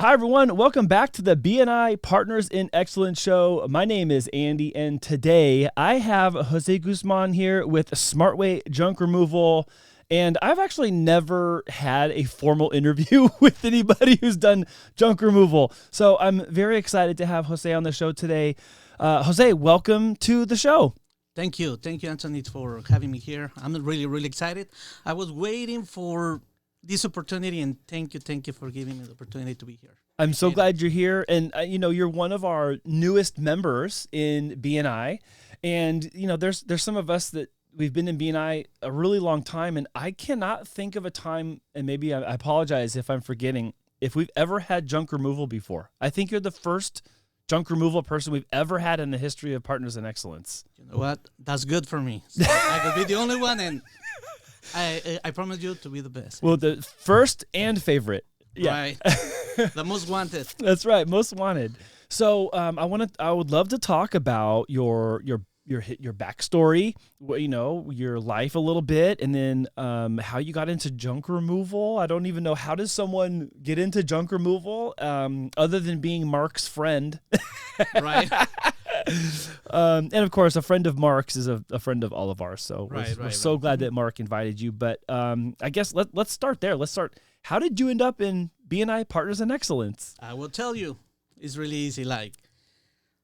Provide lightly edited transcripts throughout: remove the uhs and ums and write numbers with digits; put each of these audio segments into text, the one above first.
Hi, everyone. Welcome back to the BNI Partners in Excellence show. My name is Andy, and today I have Jose Guzman here with SmartWay Junk Removal. And I've actually never had a formal interview with anybody who's done junk removal. So I'm very excited to have Jose on the show today. Jose, welcome to the show. Thank you. Thank you, Anthony, for having me here. I'm really excited. I was waiting for this opportunity, and thank you for giving me the opportunity to be here. I'm so glad you're here. And, you're one of our newest members in BNI. And, there's some of us that we've been in BNI a really long time, and I cannot think of a time, and maybe I apologize if I'm forgetting, if we've ever had junk removal before. I think you're the first junk removal person we've ever had in the history of Partners in Excellence. You know what? That's good for me. So I could be the only one, and I promise you to be the best. Well, the first and favorite. Yeah. Right. The most wanted. That's right. Most wanted. So I would love to talk about your backstory, your life a little bit, and then how you got into junk removal. I don't even know, how does someone get into junk removal other than being Mark's friend? Right. And of course, a friend of Mark's is a friend of all of ours. So we're so glad that Mark invited you. But I guess let's start there. How did you end up in BNI Partners in Excellence? I will tell you. It's really easy.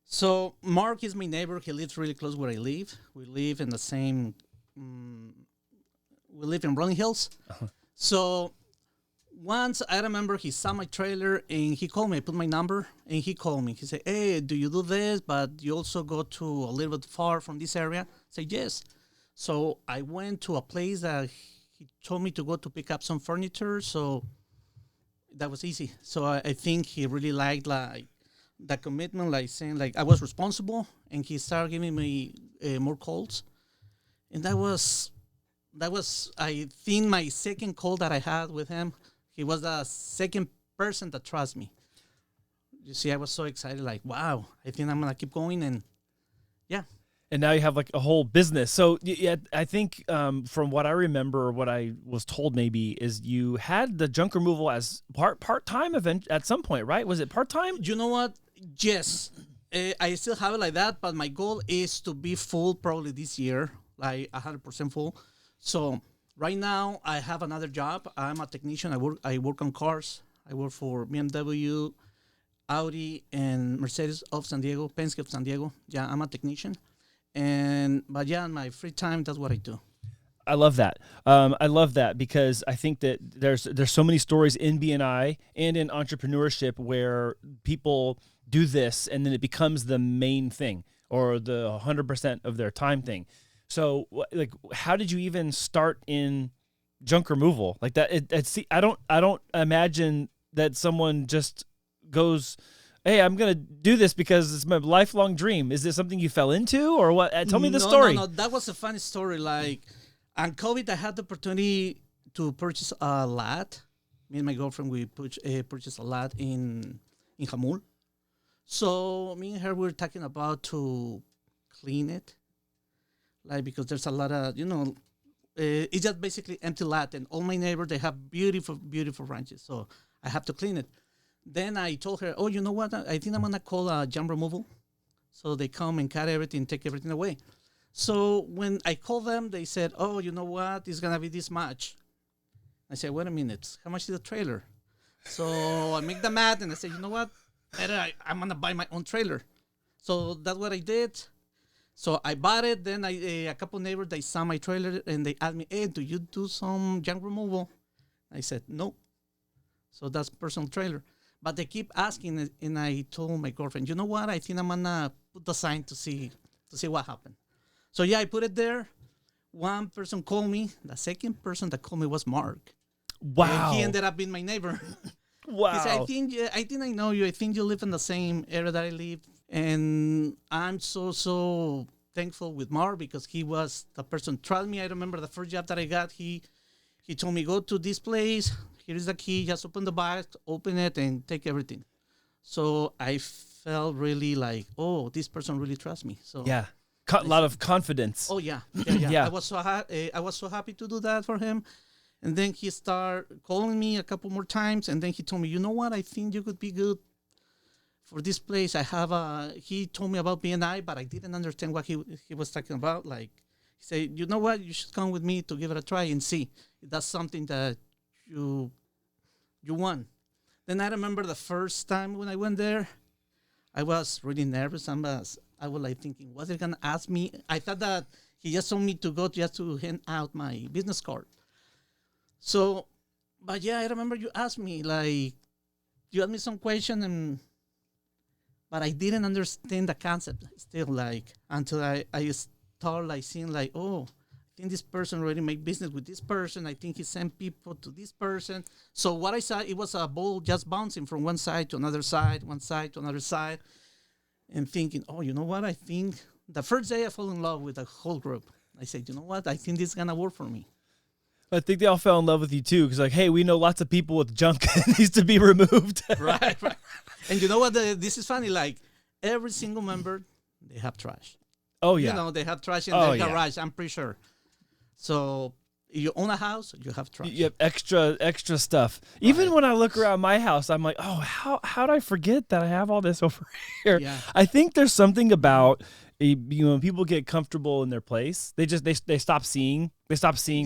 So Mark is my neighbor. He lives really close where I live. We live in the same. We live in Rolling Hills. Uh-huh. So once I remember he saw my trailer and he called me. I put my number and he called me. He said, "Hey, do you do this? But you also go to a little bit far from this area?" I said, "Yes." So I went to a place that he told me to go to pick up some furniture. So that was easy. So I think he really liked the commitment, saying I was responsible, and he started giving me more calls. And that was I think my second call that I had with him. He was the second person that trusts me. You see, I was so excited, wow, I think I'm gonna keep going, and yeah. And now you have a whole business. So yeah, I think from what I remember, what I was told maybe is you had the junk removal as part-time event at some point, right? Was it part-time? You know what? Yes. I still have it like that, but my goal is to be full probably this year, 100% full. So right now I have another job. I'm a technician. I work on cars. I work for BMW, Audi, and Mercedes of San Diego, Penske of San Diego. Yeah, I'm a technician. But yeah, in my free time, that's what I do. I love that. I love that because I think that there's so many stories in BNI and in entrepreneurship where people do this and then it becomes the main thing or the 100% of their time thing. So how did you even start in junk removal like that? I don't imagine that someone just goes, "Hey, I'm going to do this because it's my lifelong dream." Is this something you fell into or what? Tell me the story. No, that was a funny story. On COVID, I had the opportunity to purchase a lot. Me and my girlfriend, we purchased a lot in Jamul. So me and her, we were talking about to clean it. Because there's a lot of, it's just basically empty lot. And all my neighbors, they have beautiful, beautiful ranches. So I have to clean it. Then I told her, "Oh, you know what? I think I'm going to call junk removal." So they come and cut everything, take everything away. So when I called them, they said, "Oh, you know what? It's going to be this much." I said, "Wait a minute. How much is the trailer?" So I make the math and I said, "You know what? I'm going to buy my own trailer." So that's what I did. So I bought it. Then a couple of neighbors, they saw my trailer and they asked me, "Hey, do you do some junk removal?" I said, "No." So that's personal trailer. But they keep asking, and I told my girlfriend, "You know what? I think I'm gonna put the sign to see what happened." So yeah, I put it there. One person called me. The second person that called me was Mark. Wow. And he ended up being my neighbor. Wow. He said, I think I know you. I think you live in the same area that I live. And I'm so thankful with Mark because he was the person trust me. I remember the first job that I got, he told me, "Go to this place. Here is the key. Just open the box, open it, and take everything." So I felt really oh, this person really trusts me. So yeah, a lot of confidence. Oh yeah. Yeah. I was so happy to do that for him. And then he started calling me a couple more times, and then he told me, you know what, I think you could be good for this place. He told me about BNI, but I didn't understand what he was talking about. Like, he said, you know what, you should come with me to give it a try and see if that's something that you want. Then I remember the first time when I went there, I was really nervous. I was like thinking, what are they going to ask me? I thought that he just told me to go just to hand out my business card. So, but yeah, I remember you asked me some question, but I didn't understand the concept still, like, until I started like seeing like, oh, I think this person already made business with this person. I think he sent people to this person. So what I saw, it was a ball just bouncing from one side to another side, one side to another side, and thinking, oh, you know what? I think the first day I fell in love with the whole group. I said, you know what? I think this is going to work for me. I think they all fell in love with you too, because like, hey, we know lots of people with junk that needs to be removed. Right. And you know what? This is funny. Like, every single member, they have trash. Oh, yeah. You know, they have trash in their garage, I'm pretty sure. So you own a house, you have trash. You have extra stuff. Right. Even when I look around my house, I'm like, oh, how did I forget that I have all this over here? Yeah. I think there's something about, when people get comfortable in their place, they stop seeing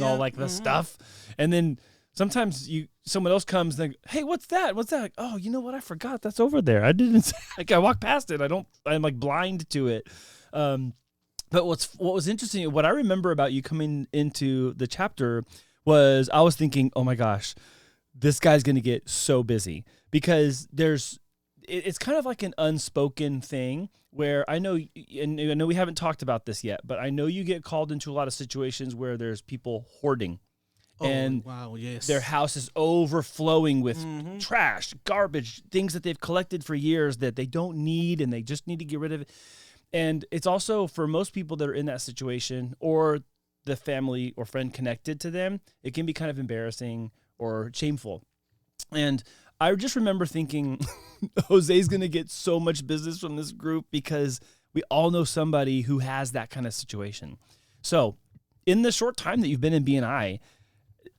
all like the stuff, and then sometimes someone else comes and hey, what's that? Like, oh, you know what? I forgot that's over there. I didn't like I walked past it. I'm like blind to it. But what was interesting, what I remember about you coming into the chapter was I was thinking, oh my gosh, this guy's going to get so busy, because it's kind of like an unspoken thing where I know, and I know we haven't talked about this yet, but I know you get called into a lot of situations where there's people hoarding. Oh, and wow, yes. Their house is overflowing with trash, garbage, things that they've collected for years that they don't need and they just need to get rid of it. And it's also, for most people that are in that situation, or the family or friend connected to them, it can be kind of embarrassing or shameful. And I just remember thinking, Jose's going to get so much business from this group because we all know somebody who has that kind of situation. So in the short time that you've been in BNI,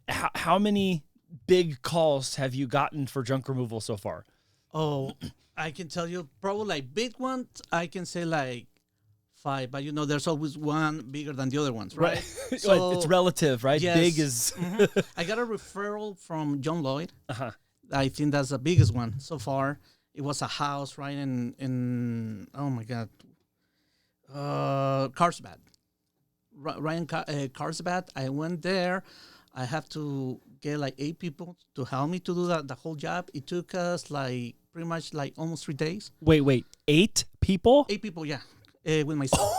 how many big calls have you gotten for junk removal so far? Oh, I can tell you probably like big ones, I can say like 5, but there's always one bigger than the other ones, right? So it's relative, right? Yes. Big is... I got a referral from John Lloyd. Uh-huh. I think that's the biggest one so far. It was a house right in oh my God, Carlsbad. Right in Carlsbad. I went there. I have to get like 8 people to help me to do the whole job. It took us like pretty much like almost 3 days. Wait, 8 people? 8 people, yeah, with myself.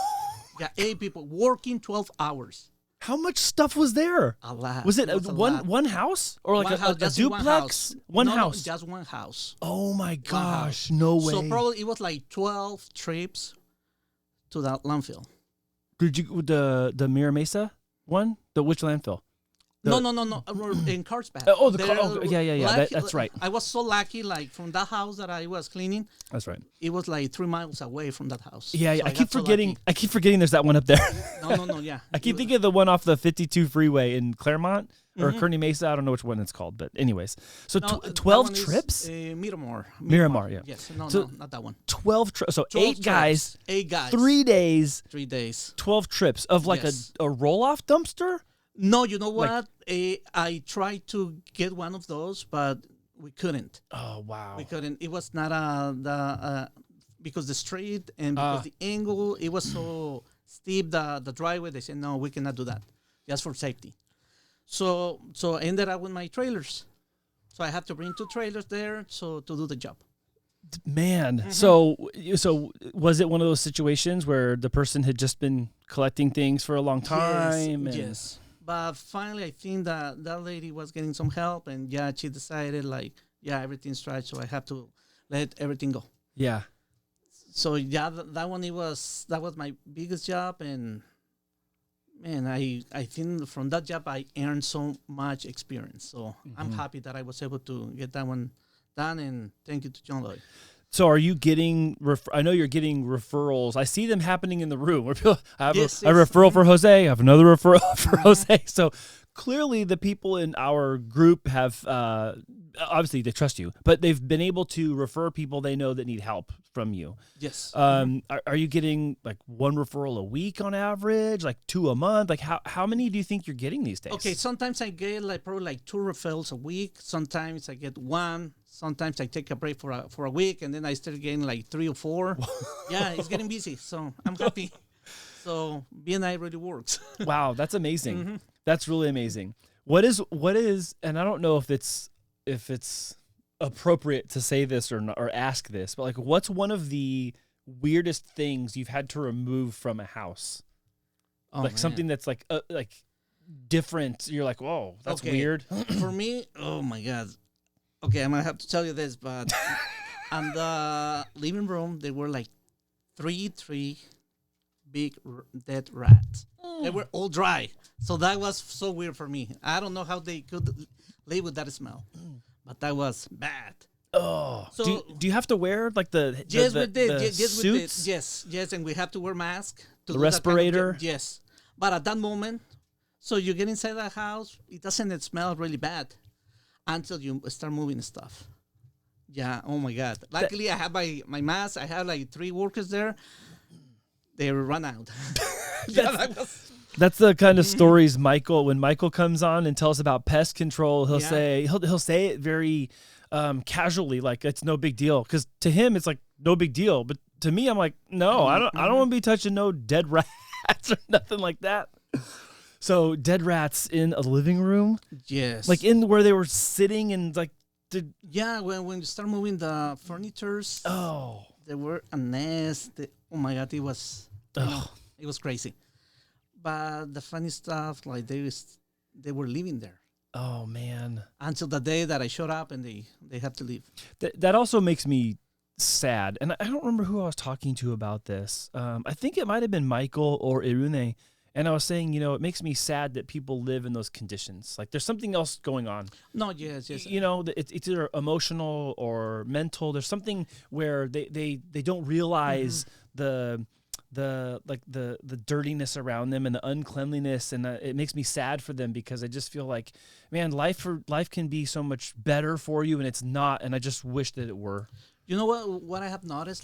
Yeah, 8 people working 12 hours. How much stuff was there? A lot. Was it one house or like a duplex? One house. No, just one house. Oh my gosh, no way. So probably it was like 12 trips to that landfill. Did you the Mira Mesa one? Which landfill? No. In Carlsbad. Yeah. That's right. I was so lucky, like from that house that I was cleaning. That's right. It was like 3 miles away from that house. Yeah. So I keep forgetting. I keep forgetting there's that one up there. No. Yeah. I keep thinking of the one off the 52 freeway in Claremont or Kearney Mesa. I don't know which one it's called, but anyways. So 12 trips. Miramar. Yeah. Yes. No, not that one. 12 trips. So 12 8 guys. 8 guys. 3 days. 3 days. 12 trips of like a roll-off dumpster. No, you know what? I tried to get one of those, but we couldn't. Oh, wow. We couldn't. It was not because the street and because the angle, it was so steep, the driveway. They said, no, we cannot do that, just for safety. So I ended up with my trailers. So I had to bring 2 trailers there to do the job. Man, so was it one of those situations where the person had just been collecting things for a long time? Yes. But finally, I think that lady was getting some help, and she decided everything's right, so I have to let everything go. Yeah. So that one that was my biggest job, and man, I think from that job I earned so much experience. So I'm happy that I was able to get that one done, and thank you to John Lloyd. So are you getting, I know you're getting referrals. I see them happening in the room where people have a referral for Jose. I have another referral for Jose. So clearly the people in our group have obviously they trust you, but they've been able to refer people they know that need help from you. Yes. Are you getting like one referral a week on average, like 2 a month? Like how many do you think you're getting these days? Okay, sometimes I get like probably like 2 referrals a week. Sometimes I get 1. Sometimes I take a break for a week, and then I start getting like 3 or 4. Yeah, it's getting busy, so I'm happy. So BNI really works. Wow, that's amazing. That's really amazing. What is, and I don't know if it's appropriate to say this or not, or ask this, but like, what's one of the weirdest things you've had to remove from a house? Like something that's like different. You're like, whoa, that's weird. For me, oh my God. Okay, I'm gonna have to tell you this, but on the living room there were like three big dead rats. They were all dry, so that was so weird for me. I don't know how they could live with that smell, but that was bad. Oh, so do you have to wear like the yes, the, we did. the Yes, suits? we did. Yes, and we have to wear masks. To The do that respirator? yes, but at that moment, so you get inside the house, it doesn't smell really bad until you start moving stuff. Yeah. Oh my God. Luckily, I have my mask. I have like 3 workers there. They run out. That's the kind of stories when Michael comes on and tells about pest control, he'll say it very casually, like it's no big deal. Because to him, it's like no big deal. But to me, I'm like, no, I don't want to be touching no dead rats or nothing like that. So dead rats in a living room? Yes. Like in where they were sitting and like... when you start moving the furnitures, there were a nest. Oh my God, it was it was crazy. But the funny stuff, like they were living there. Oh man! Until the day that I showed up and they had to leave. That also makes me sad, and I don't remember who I was talking to about this. I think it might have been Michael or Irune, and I was saying, it makes me sad that people live in those conditions. Like there's something else going on. No, yes. It's either emotional or mental. There's something where they don't realize the dirtiness around them and the uncleanliness, and it makes me sad for them because I just feel like, man, life can be so much better for you, and it's not, and I just wish that it were. You know what I have noticed,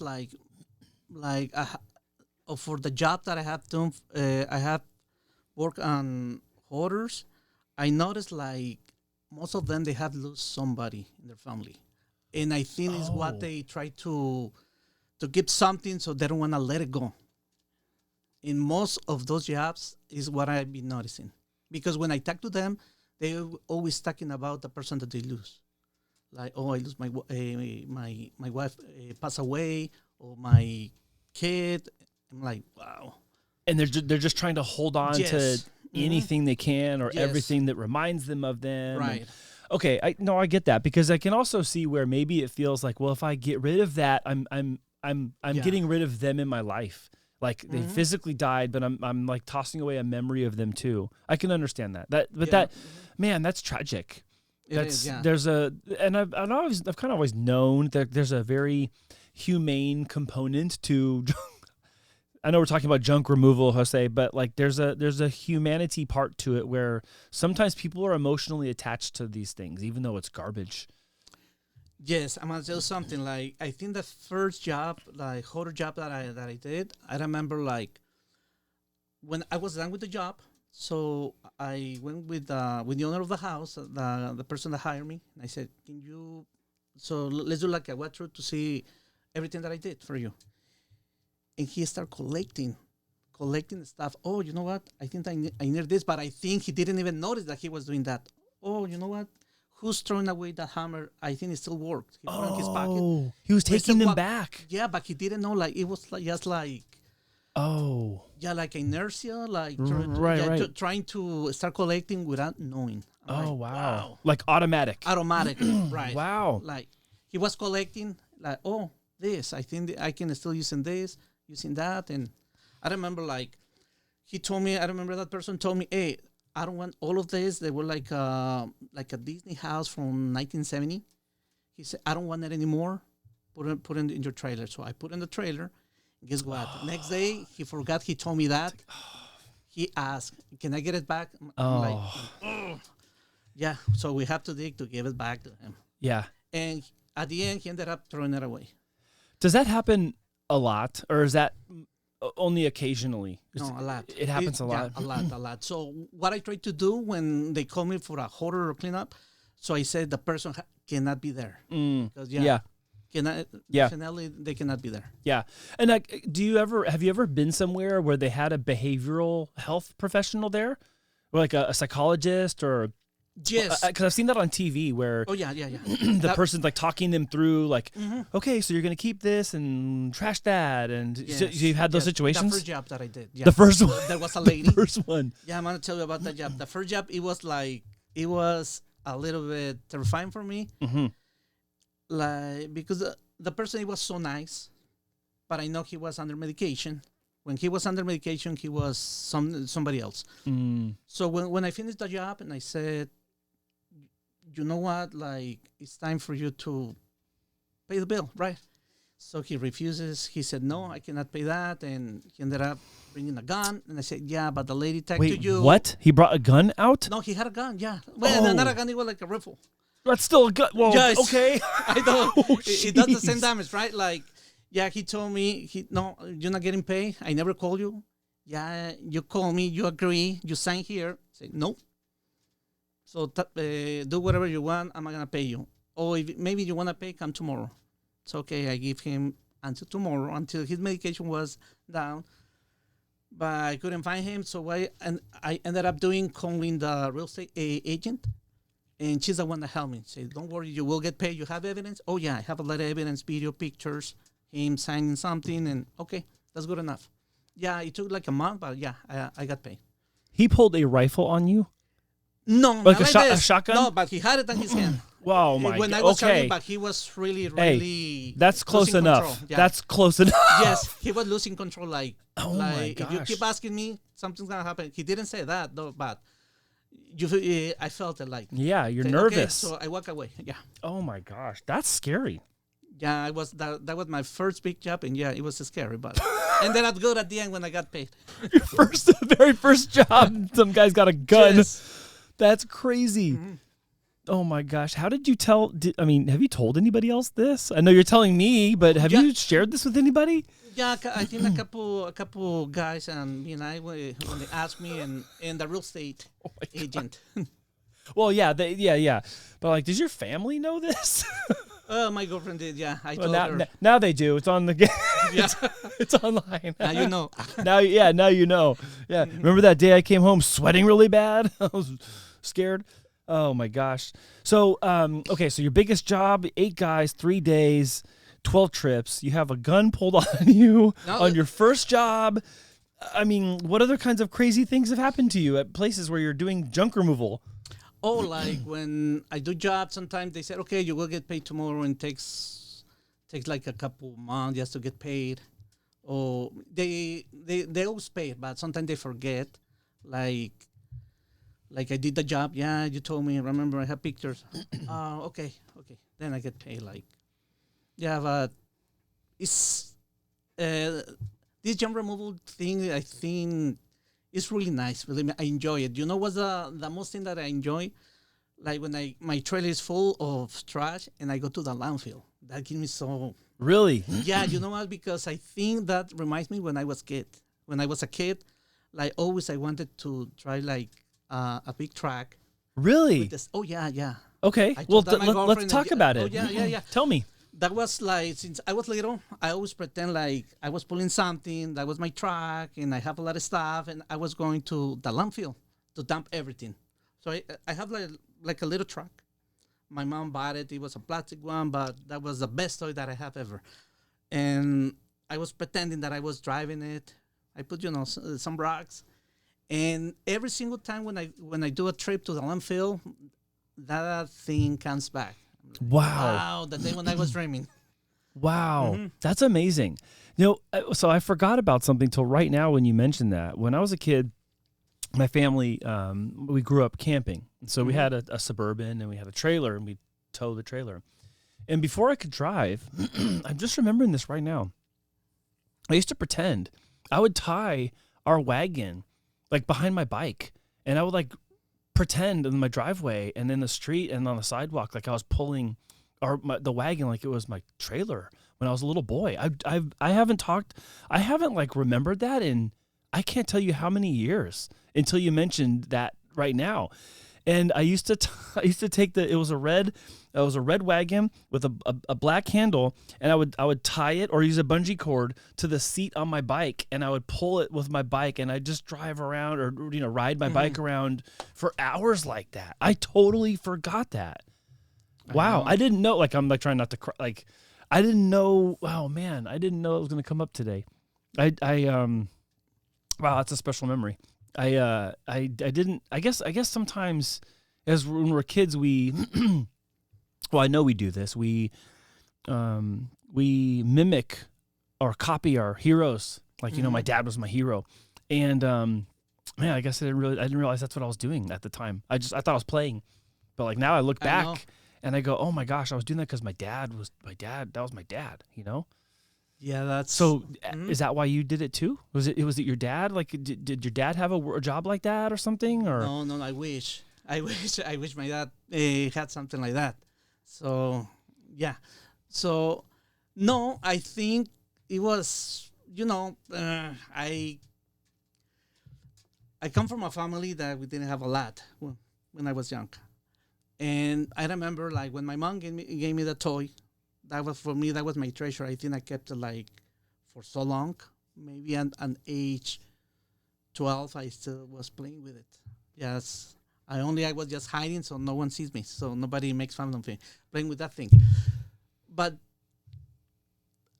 for the job that I have done, I have worked on hoarders. I noticed like most of them, they have lost somebody in their family, and I think it's what they try to give something, so they don't want to let it go. In most of those jobs is what I've been noticing, because when I talk to them, they always talking about the person that they lose. Like, I lose my wife passed away, or my kid. I'm like, wow. And they're just trying to hold on to anything they can, or everything that reminds them of them. Right. And, okay, I get that, because I can also see where maybe it feels like, well, if I get rid of that, I'm getting rid of them in my life. Like they physically died, but I'm like tossing away a memory of them too. I can understand that. Man, that's tragic. There's and I've kind of always known that there's a very humane component to. I know we're talking about junk removal, Jose, but like there's a humanity part to it where sometimes people are emotionally attached to these things, even though it's garbage. Yes, I'm gonna tell you something. Like, I think the first job, like hoarder job that I did, I remember like when I was done with the job, so I went with the owner of the house, the person that hired me, and I said, "Can you? So let's do like a walkthrough to see everything that I did for you." And he started collecting stuff. Oh, you know what? I think I need this, but I think he didn't even notice that he was doing that. Oh, you know what? Who's throwing away that hammer? I think it still worked. He put it in his pocket. He was taking them back. Yeah, but he didn't know. Like, it was like, just like, like inertia, like trying to start collecting without knowing. I'm like, wow. Like automatic, right? Wow. Like he was collecting, like, this. I think I can still using this, using that, and I remember like he told me. I remember that person told me, "Hey, I don't want all of this." They were like a Disney house from 1970. He said, "I don't want it anymore. Put it in your trailer." So I put in the trailer. And guess what? Next day, he forgot he told me that. he asked, "Can I get it back?" I'm like, "Ugh." Yeah. So we have to dig to give it back to him. Yeah. And at the end, he ended up throwing it away. Does that happen a lot, or is that only occasionally? No, a lot. It happens a lot. Yeah, a lot. So what I try to do when they call me for a hoarder or cleanup, so I said the person cannot be there. Because definitely they cannot be there. Yeah. And have you ever been somewhere where they had a behavioral health professional there, or like a psychologist, or? Yes, because I've seen that on TV where the person's like talking them through, like, okay, so you're gonna keep this and trash that, and so you've had those situations. The first job that I did, the first one, there was a lady. The first one. Yeah, I'm gonna tell you about that job. The first job, it was a little bit terrifying for me, like because the person, he was so nice, but I know he was under medication. When he was under medication, he was somebody else. So when I finished the job and I said, you know what, like, it's time for you to pay the bill, right? So he refuses. He said, no, I cannot pay that. And he ended up bringing a gun. And I said, yeah, but the lady talked to you. What? He brought a gun out? No, he had a gun, yeah. Well, not a gun, it was like a rifle. That's still a gun. Well, yes. Okay. I know. It does the same damage, right? Like, yeah, he told me, no, you're not getting paid. I never called you. Yeah, you call me, you agree, you sign here. Say, no. So do whatever you want. I'm not going to pay you. Or if maybe you want to pay, come tomorrow. It's okay. I give him until tomorrow, until his medication was down. But I couldn't find him. So I ended up calling the real estate agent. And she's the one that helped me. Say, don't worry, you will get paid. You have evidence? Oh, yeah, I have a lot of evidence, video, pictures, him signing something. And okay, that's good enough. Yeah, it took like a month, but yeah, I got paid. He pulled a rifle on you? No, like a shotgun? No, but he had it in his hand. Wow, my God. When I was talking, but he was really that's close enough. Yeah. That's close enough. Yes, he was losing control. Like, my gosh. If you keep asking me, something's gonna happen. He didn't say that though, but I felt it like. Yeah, you're nervous. Okay, so I walk away. Yeah. Oh my gosh, that's scary. Yeah, that was my first big job, and yeah, it was scary, but and then I'd go at the end when I got paid. Your very first job, some guy's got a gun. Yes. That's crazy. Oh my gosh. How did you tell? Have you told anybody else this? I know you're telling me, but have you shared this with anybody? Yeah, I think a couple guys and BNI when they asked me and the real estate agent. Well, yeah, but like, does your family know this? My girlfriend did. Yeah, I told her. Now they do. It's on the game. Yeah, it's online. Now you know. Now you know. Yeah. Remember that day I came home sweating really bad? I was scared. Oh my gosh. So, okay. So your biggest job, 8 guys, 3 days, 12 trips. You have a gun pulled on you on your first job. What other kinds of crazy things have happened to you at places where you're doing junk removal? Oh, like when I do jobs, sometimes they said, okay, you will get paid tomorrow, and takes like a couple months just to get paid. Or they always pay, but sometimes they forget. Like I did the job. Yeah, you told me. Remember, I have pictures. Okay. Then I get paid. Like, yeah, but it's this junk removal thing, I think, it's really nice. Really, I enjoy it. You know what's the most thing that I enjoy? Like when my trailer is full of trash and I go to the landfill. That gives me so... Really? Yeah, you know what? Because I think that reminds me when I was a kid. When I was a kid, like always I wanted to try like a big truck. Really? Oh, yeah. Okay. Well, let's talk about it. Oh, yeah. Tell me. That was like, since I was little, I always pretend like I was pulling something. That was my truck, and I have a lot of stuff, and I was going to the landfill to dump everything. So I have like a little truck. My mom bought it. It was a plastic one, but that was the best toy that I have ever. And I was pretending that I was driving it. I put, some rocks. And every single time when I do a trip to the landfill, that thing comes back. Wow, the day when I was dreaming. Wow, That's amazing. So I forgot about something till right now when you mentioned that. When I was a kid, my family, we grew up camping. So we had a Suburban and we had a trailer, and we towed the trailer. And before I could drive, I'm just remembering this right now. I used to pretend I would tie our wagon like behind my bike, and I would like pretend in my driveway and in the street and on the sidewalk like I was pulling the wagon like it was my trailer when I was a little boy. I haven't like remembered that in I can't tell you how many years until you mentioned that right now. And I used to take it was a red wagon with a black handle, and I would tie it or use a bungee cord to the seat on my bike, and I would pull it with my bike, and I'd just drive around or ride my bike around for hours like that. I totally forgot that. Wow, I didn't know. Like I'm like trying not to cry. Like I didn't know. Oh man, I didn't know it was gonna come up today. Wow, that's a special memory. I didn't. I guess sometimes as when we're kids, we well, I know we do this. We mimic or copy our heroes. Like my dad was my hero, and man, I guess I didn't realize that's what I was doing at the time. I thought I was playing, but like now I look back and I go, oh my gosh, I was doing that because my dad. That was my dad. Yeah, that's so. Is that why you did it too? Was it your dad? Like, did your dad have a job like that or something? Or no, I wish my dad had something like that. So yeah, so no, I think it was I come from a family that we didn't have a lot when I was young, and I remember like when my mom gave me the toy. That was for me. That was my treasure. I think I kept it like for so long. Maybe at an age 12, I still was playing with it. Yes, I was just hiding so no one sees me, so nobody makes fun of me playing with that thing. But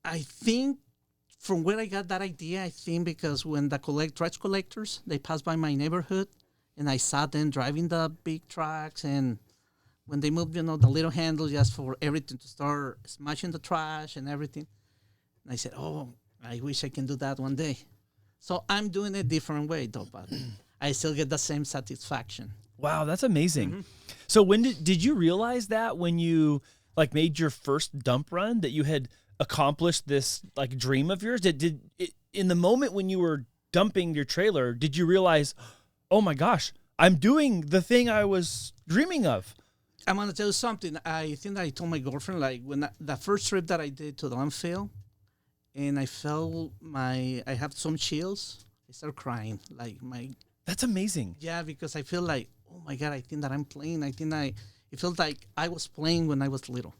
I think from where I got that idea, I think because when the trash collectors they passed by my neighborhood, and I saw them driving the big trucks and. When they moved, the little handle just for everything to start smashing the trash and everything. And I said, oh, I wish I can do that one day. So I'm doing it a different way, though, but I still get the same satisfaction. Wow, that's amazing. So when did you realize that when you like made your first dump run that you had accomplished this like dream of yours? Did in the moment when you were dumping your trailer, did you realize, oh my gosh, I'm doing the thing I was dreaming of? I'm going to tell you something. I think I told my girlfriend, like, when the first trip that I did to the landfill, and I felt I have some chills, I started crying. That's amazing. Yeah, because I feel like, oh, my God, I think that I'm playing. It felt like I was playing when I was little.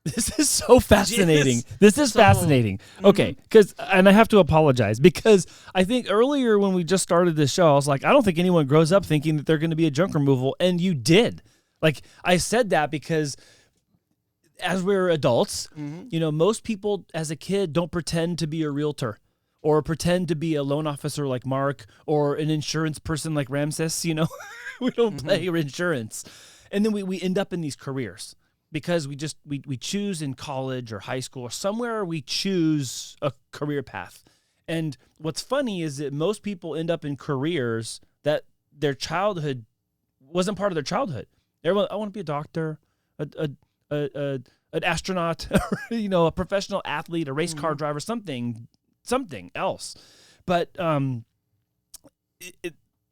This is so fascinating. Yes. This is fascinating. Okay, and I have to apologize because I think earlier when we just started this show, I was like, I don't think anyone grows up thinking that they're going to be a junk removal, and you did. Like I said that because as we're adults, most people as a kid don't pretend to be a realtor or pretend to be a loan officer like Mark or an insurance person like Ramses. We don't play insurance. And then we end up in these careers because we choose in college or high school or somewhere we choose a career path. And what's funny is that most people end up in careers that their childhood wasn't part of their childhood. Everyone, I want to be a doctor, an astronaut, a professional athlete, a race car driver, something else. But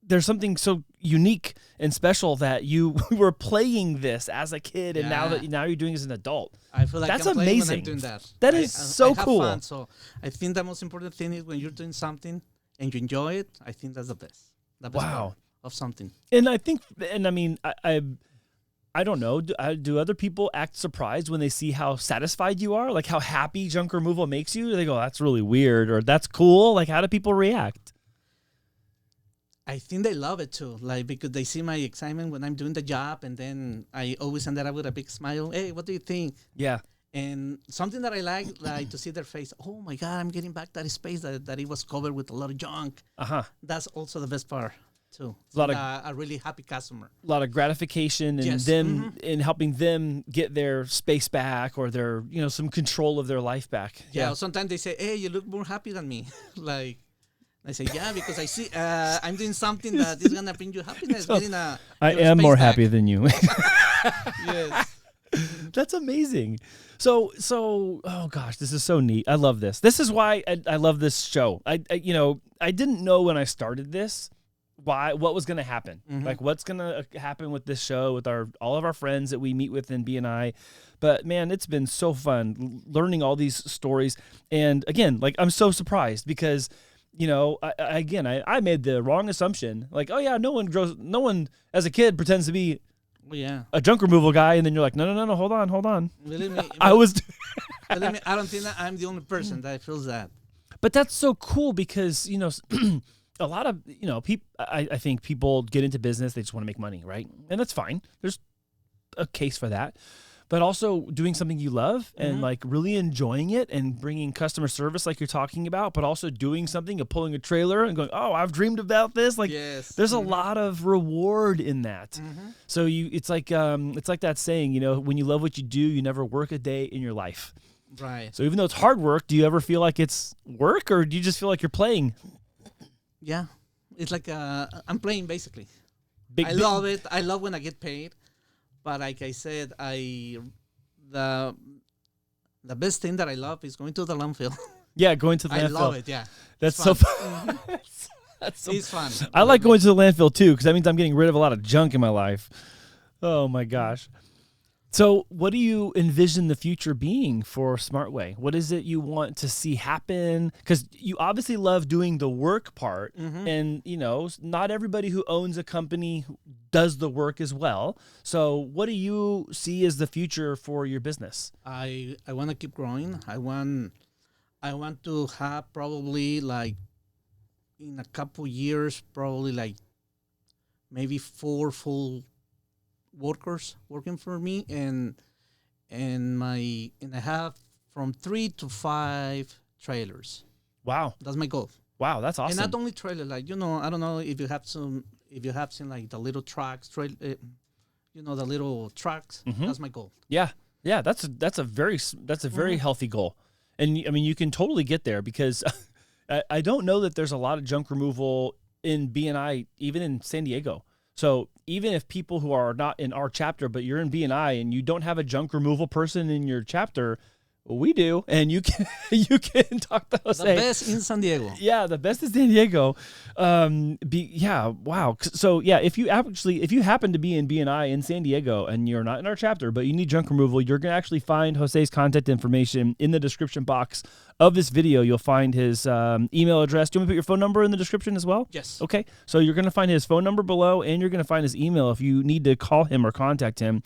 there's something so unique and special that you were playing this as a kid, and now you're doing this as an adult. I feel like that's I'm amazing. When I'm doing that. That is so cool. Have fun, so I think the most important thing is when you're doing something and you enjoy it. I think that's the best. The best part of something. And I think, and I mean, I don't know. Do other people act surprised when they see how satisfied you are? Like how happy junk removal makes you? They go, that's really weird, or that's cool. Like how do people react? I think they love it too. Like because they see my excitement when I'm doing the job, and then I always end up with a big smile. Hey, what do you think? Yeah. And something that I like to see their face. Oh my God, I'm getting back that space that it was covered with a lot of junk. That's also the best part. Too. A really happy customer. A lot of gratification and them in helping them get their space back or their some control of their life back. Yeah. Sometimes they say, "Hey, you look more happy than me." Like I say, "Yeah, because I see I'm doing something that is gonna bring you happiness." So, I am more happy than you. Yes. That's amazing. So, oh gosh, this is so neat. I love this. This is why I love this show. I didn't know when I started this what was going to happen. Like what's going to happen with this show, with all of our friends that we meet with in BNI. But man, it's been so fun learning all these stories. And again, like I'm so surprised because, you know, I made the wrong assumption. Like, oh yeah, no one as a kid pretends to be a junk removal guy. And then you're like, no, hold on. Believe me, believe me, I don't think that I'm the only person that feels that. But that's so cool because, you know, a lot of, you know, I think people get into business, they just want to make money, right? And that's fine. There's a case for that. But also doing something you love and like really enjoying it and bringing customer service like you're talking about, but also doing something of pulling a trailer and going, oh, I've dreamed about this. Like there's a lot of reward in that. So it's like that saying, you know, when you love what you do, you never work a day in your life. Right. So even though it's hard work, do you ever feel like it's work or do you just feel like you're playing? Yeah. It's like I'm playing basically. I love it. I love when I get paid. But like I said, the best thing that I love is going to the landfill. Yeah, going to the landfill. I love it, yeah. That's so fun. It's fun. I like going to the landfill too because that means I'm getting rid of a lot of junk in my life. Oh my gosh. So what do you envision the future being for SmartWay? What is it you want to see happen? Because you obviously love doing the work part. And, you know, not everybody who owns a company does the work as well. So what do you see as the future for your business? I want to keep growing. I want to have probably like in a couple years, probably like maybe 4 full workers working for me, and I have from 3 to 5 trailers. Wow, that's my goal. Wow, that's awesome. And not only trailer, like, you know, I don't know if you have seen like the little trucks, you know, the little trucks. That's my goal. Yeah, that's a very healthy goal, and I mean you can totally get there because I don't know that there's a lot of junk removal in BNI, even in San Diego. So even if people who are not in our chapter, but you're in BNI and you don't have a junk removal person in your chapter, we do, and you can talk to Jose. The best in San Diego. Yeah, the best in San Diego. Wow. So yeah, if you happen to be in BNI in San Diego and you're not in our chapter, but you need junk removal, you're gonna actually find Jose's contact information in the description box of this video. You'll find his email address. Do you want me to put your phone number in the description as well? Yes. Okay. So you're gonna find his phone number below, and you're gonna find his email if you need to call him or contact him.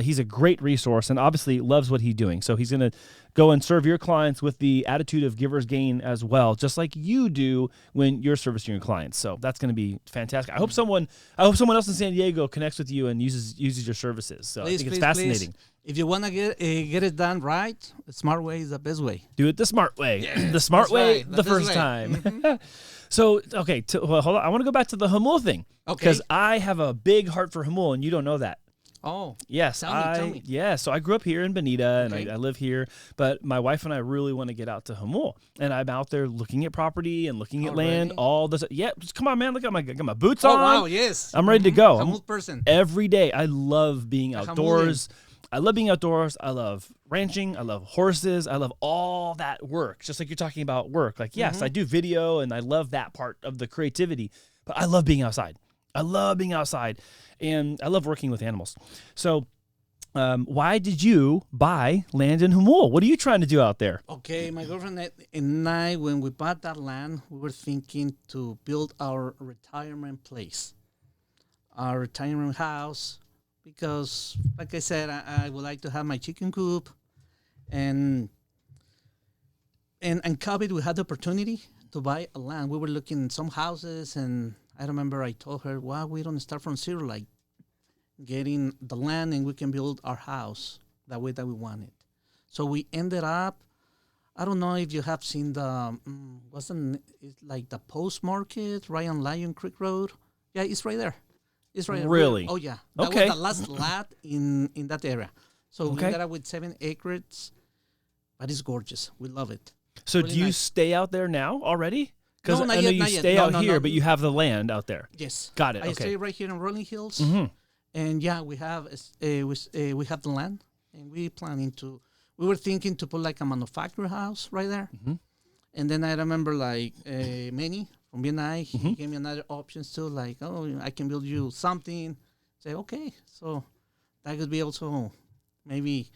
He's a great resource and obviously loves what he's doing. So he's going to go and serve your clients with the attitude of giver's gain as well, just like you do when you're servicing your clients. So that's going to be fantastic. I hope someone else in San Diego connects with you and uses your services. So I think it's fascinating. Please. If you want to get it done right, the smart way is the best way. Do it the smart way. Yeah, the smart way, right. The first way. Time. So, okay, hold on. I want to go back to the Jamul thing. Okay. Because I have a big heart for Jamul, and you don't know that. Oh, yes. Tell me. Yeah. So I grew up here in Bonita, and I live here. But my wife and I really want to get out to Jamul, and I'm out there looking at property and looking at land. All this. Yeah. Just come on, man. Look at I got my boots on. Oh wow. Yes. I'm ready to go. Jamul person. Every day. I love being outdoors. I love being outdoors. I love ranching. I love horses. I love all that work. Just like you're talking about work. Like, yes, I do video, and I love that part of the creativity. But I love being outside. And I love working with animals. So why did you buy land in Jamul? What are you trying to do out there? Okay, my girlfriend and I, when we bought that land, we were thinking to build our retirement place, our retirement house, because, like I said, I would like to have my chicken coop. And COVID, we had the opportunity to buy a land. We were looking at some houses, and I remember I told her, why we don't start from zero, like getting the land and we can build our house that way that we want it. So we ended up, I don't know if you have seen the, it's like the Post Market right on Lion Creek Road. Yeah, it's right there. It's right there. Really? Oh, yeah. That was the last lot in that area. So we ended up with 7 acres, but it's gorgeous. We love it. So really do you stay out there now already? Because I know you stay out here, but you have the land out there. Yes. Got it. I stay right here in Rolling Hills. And yeah, we have the land, and we were thinking to put like a manufacturer house right there. And then I remember like Manny from BNI. He gave me another options too, like, oh, I can build you something. Say, okay. So that could be also maybe,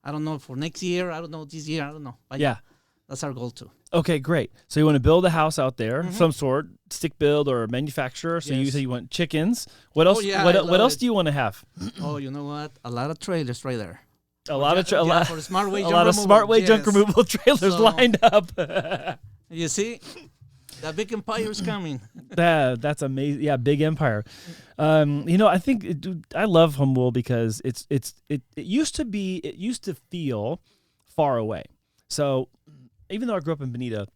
I don't know, for next year. I don't know, this year. I don't know. But Yeah. That's our goal too. Okay, great. So you want to build a house out there, some sort, stick build or manufacturer. So you say you want chickens. What else? What else do you want to have? Oh, you know what? A lot of trailers right there. A lot of smart way junk removal trailers lined up. You see, the big empire is coming. That's amazing. Yeah, big empire. I think I love Humboldt because it used to feel far away. So even though I grew up in Bonita,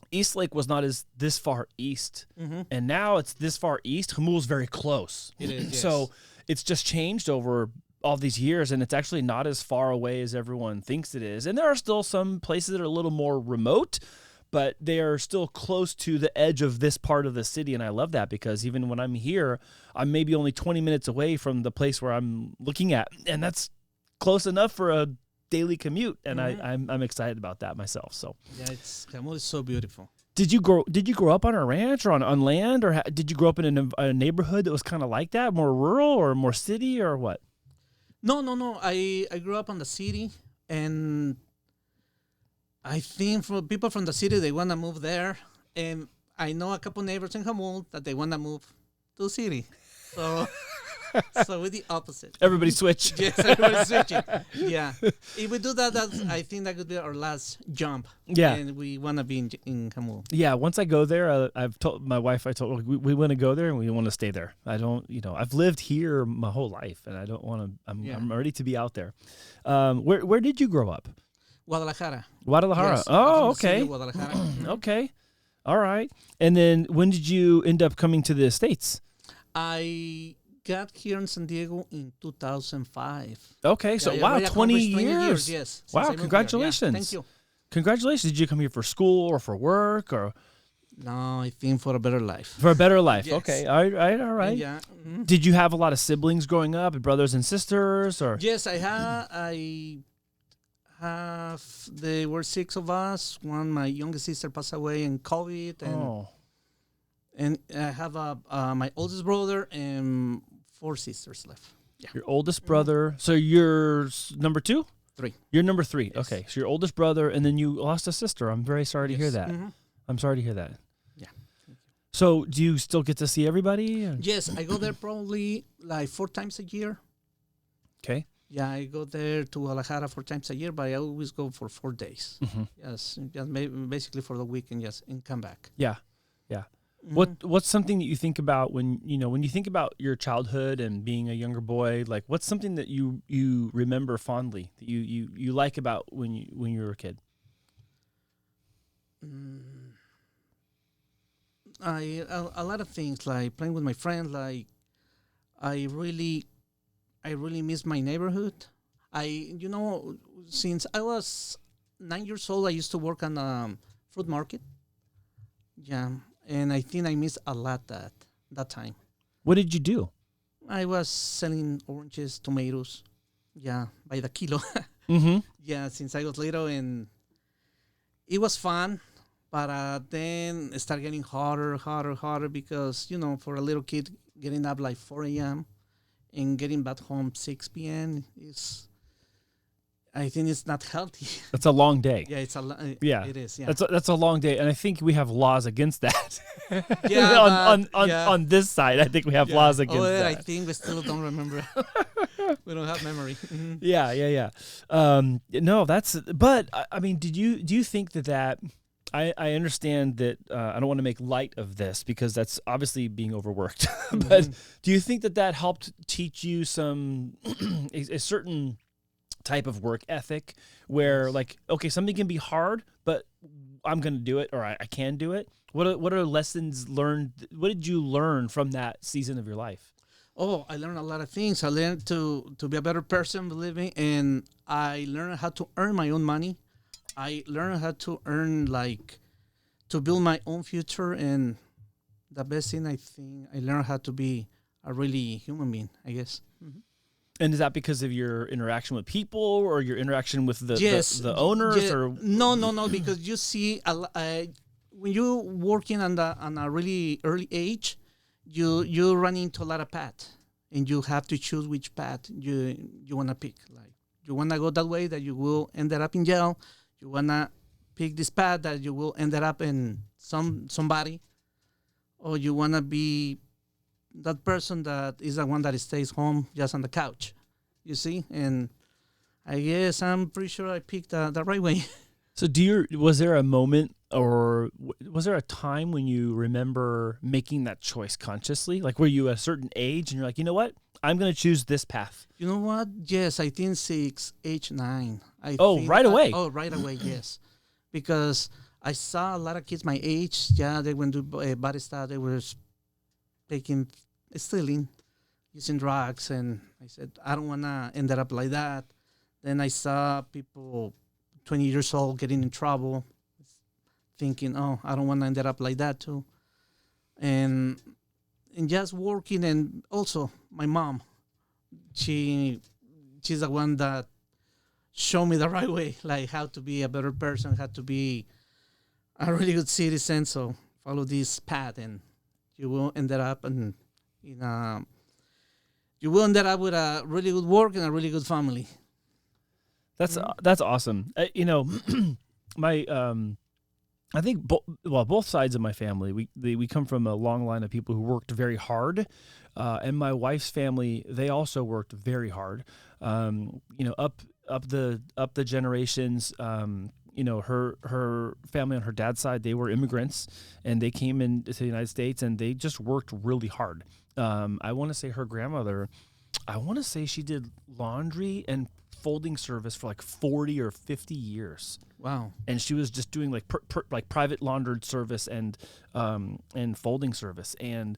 East Lake was not this far east, and now it's this far east. Humboldt is very close. It is. Yes. So it's just changed over all these years, and it's actually not as far away as everyone thinks it is. And there are still some places that are a little more remote, but they are still close to the edge of this part of the city, and I love that because even when I'm here, I'm maybe only 20 minutes away from the place where I'm looking at, and that's close enough for a daily commute, and I'm excited about that myself. So yeah, Humboldt is so beautiful. Did you grow up on a ranch or on land, or did you grow up in a neighborhood that was kind of like that, more rural or more city, or what? No. I grew up on the city, and I think for people from the city, they want to move there. And I know a couple neighbors in Humboldt that they want to move to the city. So we're the opposite. Everybody switch. Yes, everybody's switching. Yeah. If we do that, I think that could be our last jump. Yeah. And we want to be in Humboldt. Yeah. Once I go there, I've told my wife, we want to go there and we want to stay there. I don't, I've lived here my whole life and I don't want to, I'm ready to be out there. Where did you grow up? Guadalajara. Yes, oh, okay. Guadalajara. Okay. All right. And then when did you end up coming to the States? I got here in San Diego in 2005. Okay, so wow, 20 years. Yes. Wow, congratulations. Yeah, thank you. Congratulations. Did you come here for school or for work or? No, I think for a better life. For a better life. Yes. Okay. All right. Yeah. Did you have a lot of siblings growing up, brothers and sisters, or? Yes, I have. There were 6 of us. My youngest sister passed away in COVID, and I have my oldest brother and 4 sisters left. Yeah. Your oldest brother. So you're number 2? 3. You're number 3. Yes. Okay. So your oldest brother, and then you lost a sister. I'm very sorry to hear that. I'm sorry to hear that. Yeah. So do you still get to see everybody? Or? Yes, I go there probably like 4 times a year. Okay. Yeah, I go there to Guadalajara 4 times a year, but I always go for 4 days. Yes, just basically for the weekend, yes, and come back. Yeah. What's something that you think about when you think about your childhood and being a younger boy? Like, what's something that you remember fondly that you like about when you were a kid? A lot of things, like playing with my friends. Like, I really miss my neighborhood. Since I was 9 years old, I used to work on a fruit market. Yeah. And I think I missed a lot that time. What did you do? I was selling oranges, tomatoes, by the kilo. Yeah, since I was little, and it was fun. But then it started getting harder because, for a little kid, getting up like 4 a.m. and getting back home 6 p.m. I think it's not healthy. That's a long day. Yeah, it is. Yeah, that's a long day, and I think we have laws against that. Yeah, on this side, I think we have laws against that. I think we still don't remember. We don't have memory. Yeah. No, that's. But I mean, do you think that? I understand that I don't want to make light of this because that's obviously being overworked. But do you think that helped teach you some a certain type of work ethic where, like, okay, something can be hard, but I'm going to do it, or I can do it? What are lessons learned? What did you learn from that season of your life? Oh, I learned a lot of things. I learned to be a better person, believe me, and I learned how to earn my own money. I learned how to earn, to build my own future, and the best thing, I think, I learned how to be a really human being, I guess. And is that because of your interaction with people or your interaction with the owners? Yes. Or No, because you see, when you working on a really early age, you run into a lot of paths, and you have to choose which path you want to pick. Like, you want to go that way that you will end up in jail. You want to pick this path that you will end up in somebody, or you want to be that person that is the one that stays home just on the couch, you see? And I guess I'm pretty sure I picked the right way. So was there a moment or was there a time when you remember making that choice consciously? Like, were you a certain age and you're like, you know what? I'm going to choose this path. You know what? Yes, I think 6, age 9. Right away. Right away, yes. Because I saw a lot of kids my age. Yeah, they went to body stuff. They were stealing, using drugs. And I said, I don't want to end up like that. Then I saw people 20 years old getting in trouble, thinking, oh, I don't want to end up like that too. And just working, and also my mom, she's the one that showed me the right way, like how to be a better person, how to be a really good citizen. So follow this path, and you will end up you will end up with a really good work and a really good family. That's awesome. My I think both sides of my family, we come from a long line of people who worked very hard, and my wife's family, they also worked very hard. Up the generations. Her family on her dad's side, they were immigrants, and they came into the United States, and they just worked really hard. I want to say her grandmother, she did laundry and folding service for like 40 or 50 years. Wow. And she was just doing like like private laundered service and folding service, and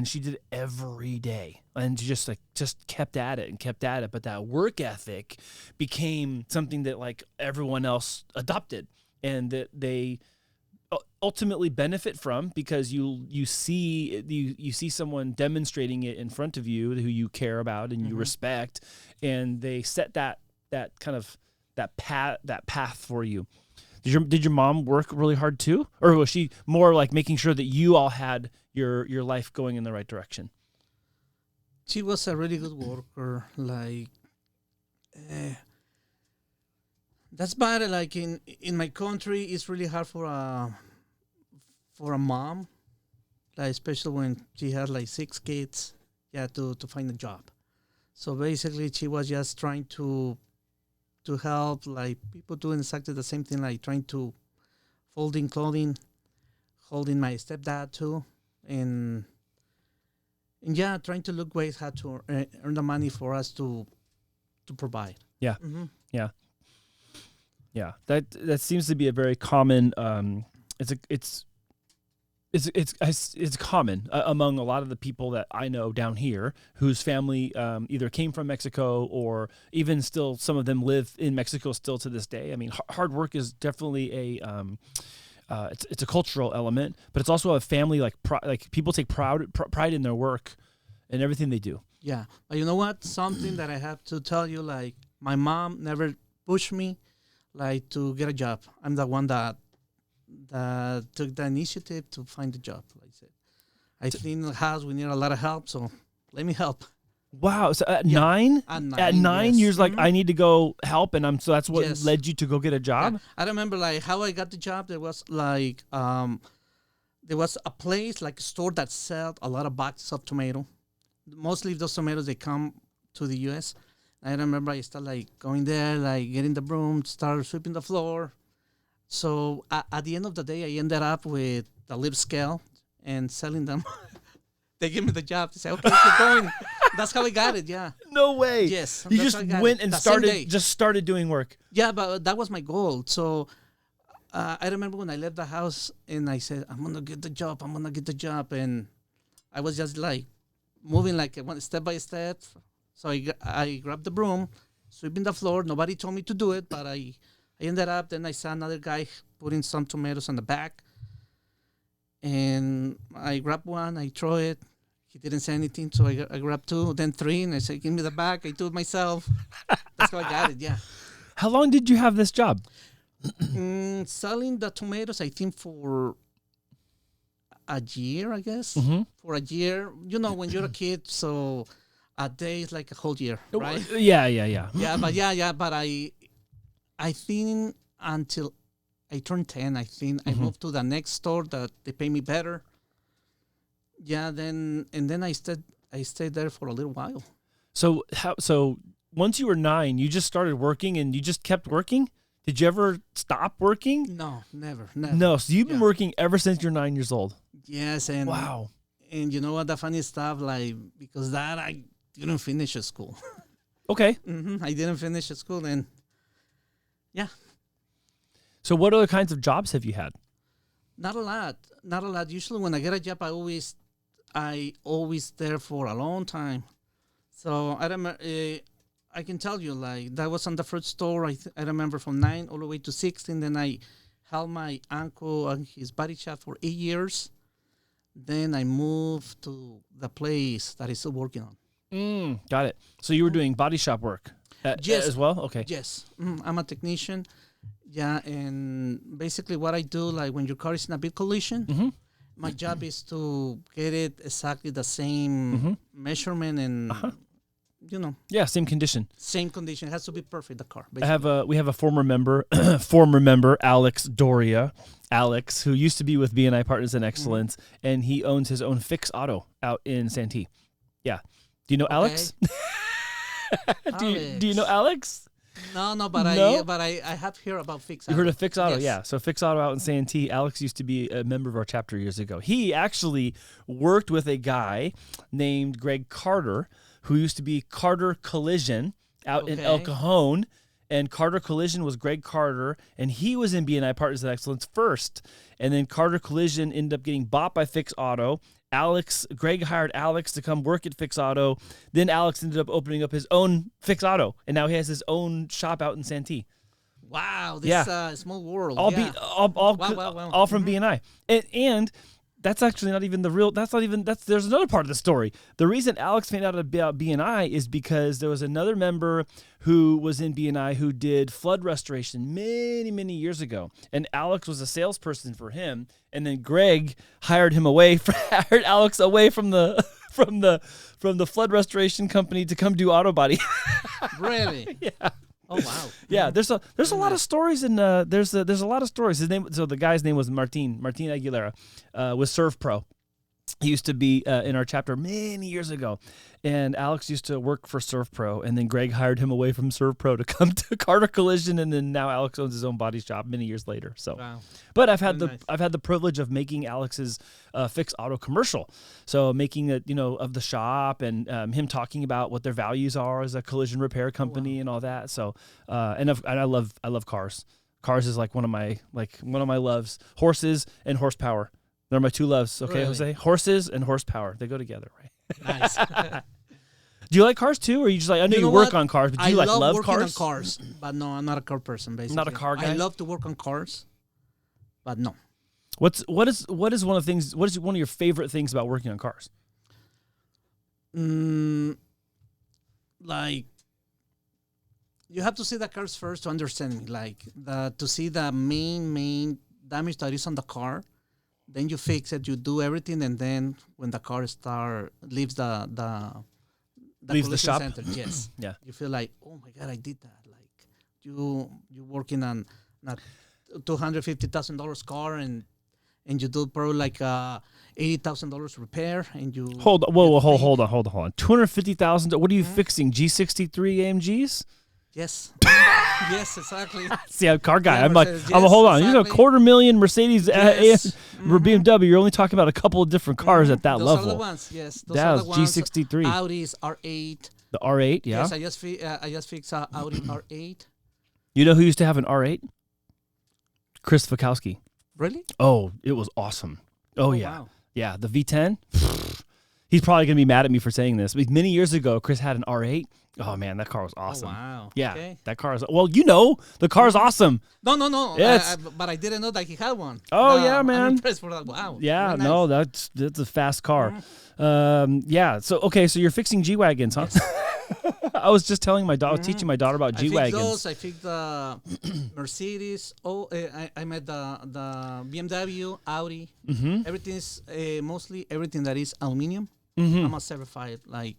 she did it every day, and she just kept at it. But that work ethic became something that like everyone else adopted, and that they ultimately benefit from, because you see someone demonstrating it in front of you who you care about and you respect, and they set that kind of that path for you. Did your mom work really hard too, or was she more like making sure that you all had your life going in the right direction? She was a really good worker. Like, that's bad. Like in my country, it's really hard for a mom, like especially when she had like 6 kids, to find a job. So basically, she was just trying to help like people doing exactly the same thing, like trying to folding clothing, holding my stepdad too, and trying to look ways how to earn the money for us to provide. Yeah. Mm-hmm. Yeah. That seems to be a very common. It's common among a lot of the people that I know down here, whose family either came from Mexico, or even still some of them live in Mexico still to this day. I mean, hard work is definitely it's a cultural element, but it's also a family like people take pride in their work and everything they do. Yeah, but you know what? Something that I have to tell you, like my mom never pushed me like to get a job. I'm the one that took the initiative to find a job. Like I said, I think in the house we need a lot of help, so let me help. Wow! So at 9, yes. You're like, I need to go help, and so that's what led you to go get a job. Yeah. I remember like how I got the job. There was like there was a place, like a store that sold a lot of boxes of tomato. Mostly those tomatoes, they come to the U.S. I remember I started like going there, like getting the broom, start sweeping the floor. So at the end of the day, I ended up with a little scale and selling them. They gave me the job. They said, okay, keep going. That's how I got it, yeah. No way. Yes. You just went and started doing work. Yeah, but that was my goal. So I remember when I left the house and I said, I'm going to get the job. And I was just like moving like one step by step. So I grabbed the broom, sweeping the floor. Nobody told me to do it, but I ended up, then I saw another guy putting some tomatoes on the back. And I grabbed one, I throw it. He didn't say anything, so I grabbed 2, then 3, and I said, give me the bag. I do it myself. That's how I got it, yeah. How long did you have this job? Selling the tomatoes, I think for a year, I guess. Mm-hmm. For a year, when you're a kid, so a day is like a whole year, right? Yeah. But I think until I turned 10, I think I moved to the next store that they pay me better. Yeah, then I stayed there for a little while. So once you were 9, you just started working and you just kept working? Did you ever stop working? No, never. No, so you've been working ever since you're 9 years old. Yes, and wow. And you know what? The funny stuff, like, because that I didn't finish school. Okay. I didn't finish school, and yeah. So what other kinds of jobs have you had? Not a lot. Usually when I get a job, I always there for a long time. So I remember, I can tell you, like, that was on the first store. I remember from 9 all the way to 16. Then I helped my uncle on his body shop for 8 years. Then I moved to the place that he's still working on. Got it. So you were doing body shop work as well? Okay. Yes. I'm a technician. Yeah, and basically what I do, like when your car is in a big collision, my job is to get it exactly the same measurement and, Yeah, same condition. Same condition. It has to be perfect, the car. Basically. We have a former member, Alex Doria. Alex, who used to be with BNI Partners in Excellence, and he owns his own Fix Auto out in Santee. Yeah. Do you know Alex? Do you know Alex? No, but I have heard about Fix Auto. You heard of Fix Auto? Yes. Yeah. So Fix Auto out in Santee. Alex used to be a member of our chapter years ago. He actually worked with a guy named Greg Carter, who used to be Carter Collision out in El Cajon. And Carter Collision was Greg Carter, and he was in BNI Partners in Excellence first. And then Carter Collision ended up getting bought by Fix Auto. Greg hired Alex to come work at Fix Auto. Then Alex ended up opening up his own Fix Auto, and now he has his own shop out in Santee. Wow, this small world. All from BNI. And that's actually not even there's another part of the story. The reason Alex found out about BNI is because there was another member who was in BNI who did flood restoration many, many years ago. And Alex was a salesperson for him. And then Greg hired Alex away from the flood restoration company to come do auto body. Really? Yeah. Oh wow! Yeah, there's a lot of stories in there's a lot of stories. The guy's name was Martin Aguilera, with Serve Pro. He used to be in our chapter many years ago, and Alex used to work for Serve Pro, and then Greg hired him away from Serve Pro to come to Carter Collision, and then now Alex owns his own body shop many years later. So, wow. But I've had the privilege of making Alex's Fix Auto commercial, so making it of the shop and him talking about what their values are as a collision repair company and all that. So, and I love cars. Cars is like one of my loves. Horses and horsepower. They're my two loves, okay, really? Jose? Horses and horsepower. They go together, right? Nice. Do you like cars too, or you just like, I know you work on cars, but do you love cars? I love working on cars, but no, I'm not a car person, basically. Not a car guy? I love to work on cars, but no. What is one of your favorite things about working on cars? Like, you have to see the cars first to understand me. Like, to see the main damage that is on the car. Then you fix it, you do everything, and then when the car leaves the shop center, yes, yeah, you feel like, oh my God, I did that. Like you working on a $250,000 car, and you do probably like $80,000 repair, and you hold on, $250,000. What are you fixing? G63 AMGs? Yes. Yes, exactly. See, I'm a car guy. Yeah, I'm like, Mercedes, hold on. exactly. You know, $250,000 Mercedes, Yes. BMW. You're only talking about a couple of different cars at that Those level. are the ones, yes. Those That are was the ones. G63. Audi's R8. The R8, yeah. Yes, I just fixed Audi R8. You know who used to have an R8? Chris Vakowski. Really? Oh, it was awesome. Oh yeah. Wow. Yeah, the V10. He's probably going to be mad at me for saying this, but many years ago, Chris had an R8. Oh, man, that car was awesome. Oh, wow. Yeah, okay. That car is... Well, the car is awesome. No. Yes. But I didn't know that he had one. Oh, yeah, man. I'm impressed for that. Wow. Yeah, nice. no, that's a fast car. Yeah, so you're fixing G-Wagons, huh? Yes. I was just telling my daughter, I was teaching my daughter about G-Wagons. I fixed the Mercedes. I made the BMW, Audi, Mm-hmm. everything is mostly everything that is aluminum. Mm-hmm. I'm a certified like.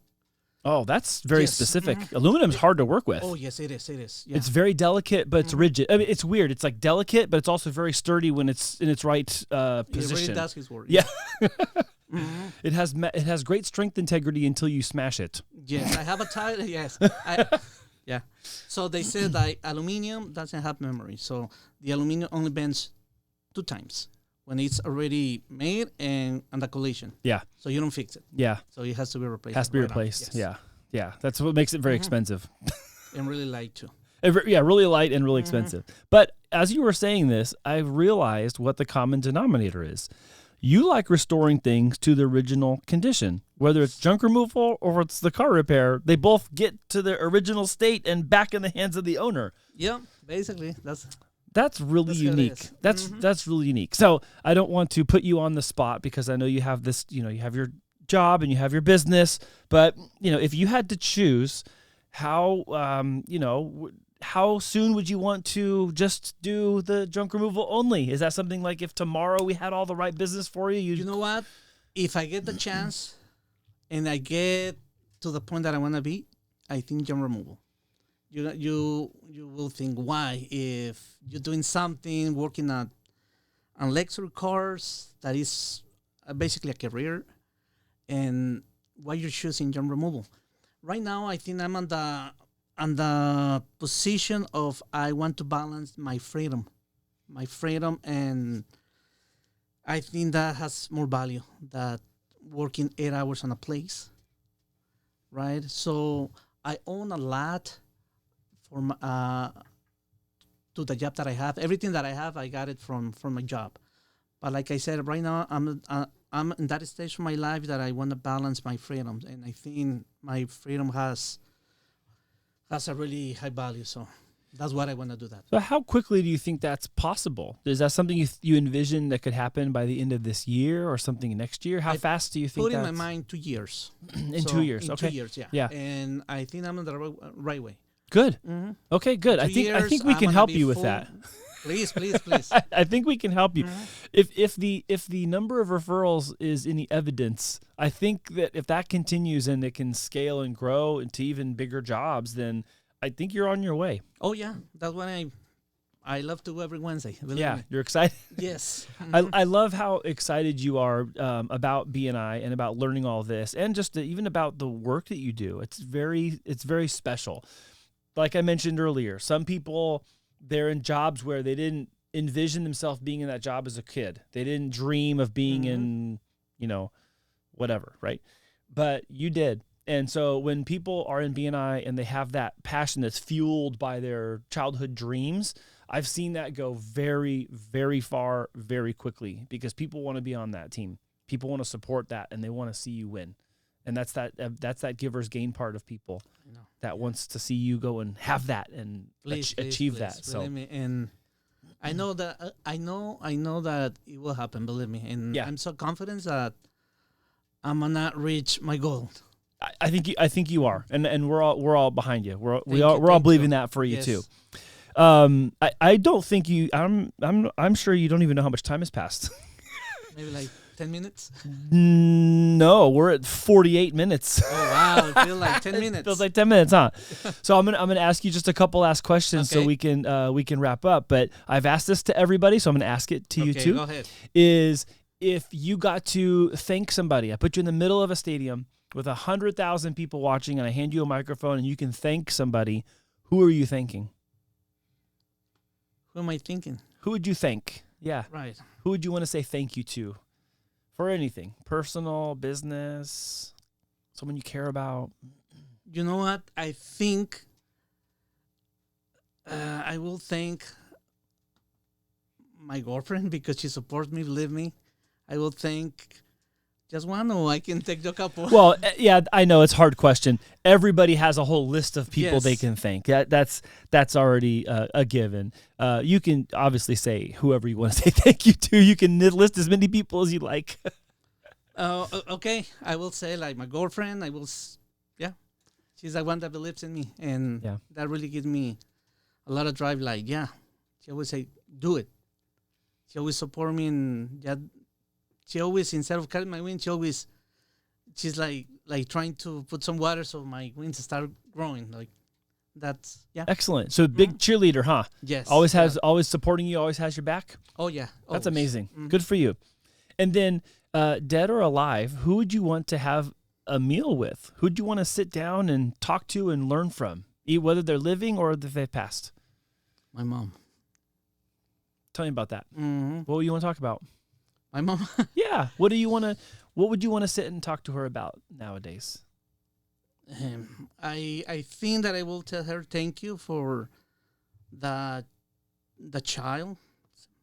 Oh, that's very Yes. specific. Aluminum's hard to work with. Oh yes, it is. It is. Yeah. It's very delicate, but it's rigid. I mean, it's weird. It's like delicate, but it's also very sturdy when it's in its right It really position. does his work. Yeah. It has great strength integrity until you smash it. Yes, I have a title. Yes. Yeah. So they said that aluminum doesn't have memory. So the aluminum only bends 2 times when it's already made and under collision. Yeah. So you don't fix it. Yeah. So it has to be replaced. Has to be right now. replaced. Yes. Yeah. That's what makes it very expensive. And really light too. Yeah, really light and really expensive. But as you were saying this, I realized what the common denominator is. You like restoring things to the original condition, whether it's junk removal or it's the car repair. They both get to their original state and back in the hands of the owner. Yeah, basically That's really That's how it unique. is. That's really unique. So I don't want to put you on the spot because I know you have this, you have your job and you have your business, but if you had to choose, how how soon would you want to just do the junk removal only? Is that something like if tomorrow we had all the right business for you? You know what? If I get the chance and I get to the point that I want to be, I think junk removal. You will think, why? If you're doing something, working on luxury cars, that is basically a career, and why you're choosing junk removal? Right now, I think I'm on the position of I want to balance my freedom, and I think that has more value than working 8 hours on a place, right? So I own a lot for to the job that I have. Everything that I have, I got it from my job. But like I said, right now I'm in that stage of my life that I want to balance my freedom, and I think my freedom has a really high value. So that's what I want to do. That. So how quickly do you think that's possible? Is that something you envision that could happen by the end of this year or something next year? How fast do you think? Put in my mind 2 years. In 2 years, in okay. 2 years, yeah. Yeah. And I think I'm on the right way. Good. Mm-hmm. Okay, good. I think we can help you with that. Please. I think we can help you. If the number of referrals is any evidence, I think that if that continues and it can scale and grow into even bigger jobs, then I think you're on your way. Oh yeah, that's what I love to go every Wednesday. Yeah, me. You're excited. Yes. I love how excited you are about BNI and about learning all this, and just even about the work that you do. It's very special. Like I mentioned earlier, some people, they're in jobs where they didn't envision themselves being in that job as a kid. They didn't dream of being in, whatever, right? But you did. And so when people are in BNI and they have that passion that's fueled by their childhood dreams, I've seen that go very, very far, very quickly, because people want to be on that team. People want to support that, and they want to see you win. And that's that giver's gain part of people that wants to see you go and have that and achieve that. So, believe me, and I know that I know that it will happen. Believe me, and I'm so confident that I'm gonna reach my goal. I think you are, and we're all behind you. We're all believing that for you too. I don't think you. I'm sure you don't even know how much time has passed. Maybe like 10 minutes? No, we're at 48 minutes. Oh wow, it feels like 10 minutes. It feels like 10 minutes, huh? So I'm gonna ask you just a couple last questions so we can wrap up. But I've asked this to everybody, so I'm gonna ask it to you too. Go ahead. Is if you got to thank somebody, I put you in the middle of a stadium with 100,000 people watching, and I hand you a microphone, and you can thank somebody, who are you thanking? Who am I thinking? Who would you thank? Yeah. Right. Who would you want to say thank you to? For anything, personal, business, someone you care about. You know what? I think I will thank my girlfriend because she supports me. Believe me, I will thank just one, or I can take a couple. Well, yeah, I know it's a hard question. Everybody has a whole list of people they can thank. That's already a given. You can obviously say whoever you want to say thank you to. You can list as many people as you like. Okay, I will say like my girlfriend. She's the one that believes in me, and that really gives me a lot of drive. Like, she always say, do it. She always support me, and yeah, she always, instead of cutting my wings, she's like trying to put some water so my wings start growing. Like that's yeah. Excellent. So big cheerleader, huh? Yes. Always supporting you, always has your back. Oh yeah. That's always. amazing. Good for you. And then dead or alive, who would you want to have a meal with? Who'd you want to sit down and talk to and learn from? Whether they're living or if they've passed. My mom. Tell me about that. Mm-hmm. What do you want to talk about? My mom. Yeah. What would you want to sit and talk to her about nowadays? I think that I will tell her thank you for the child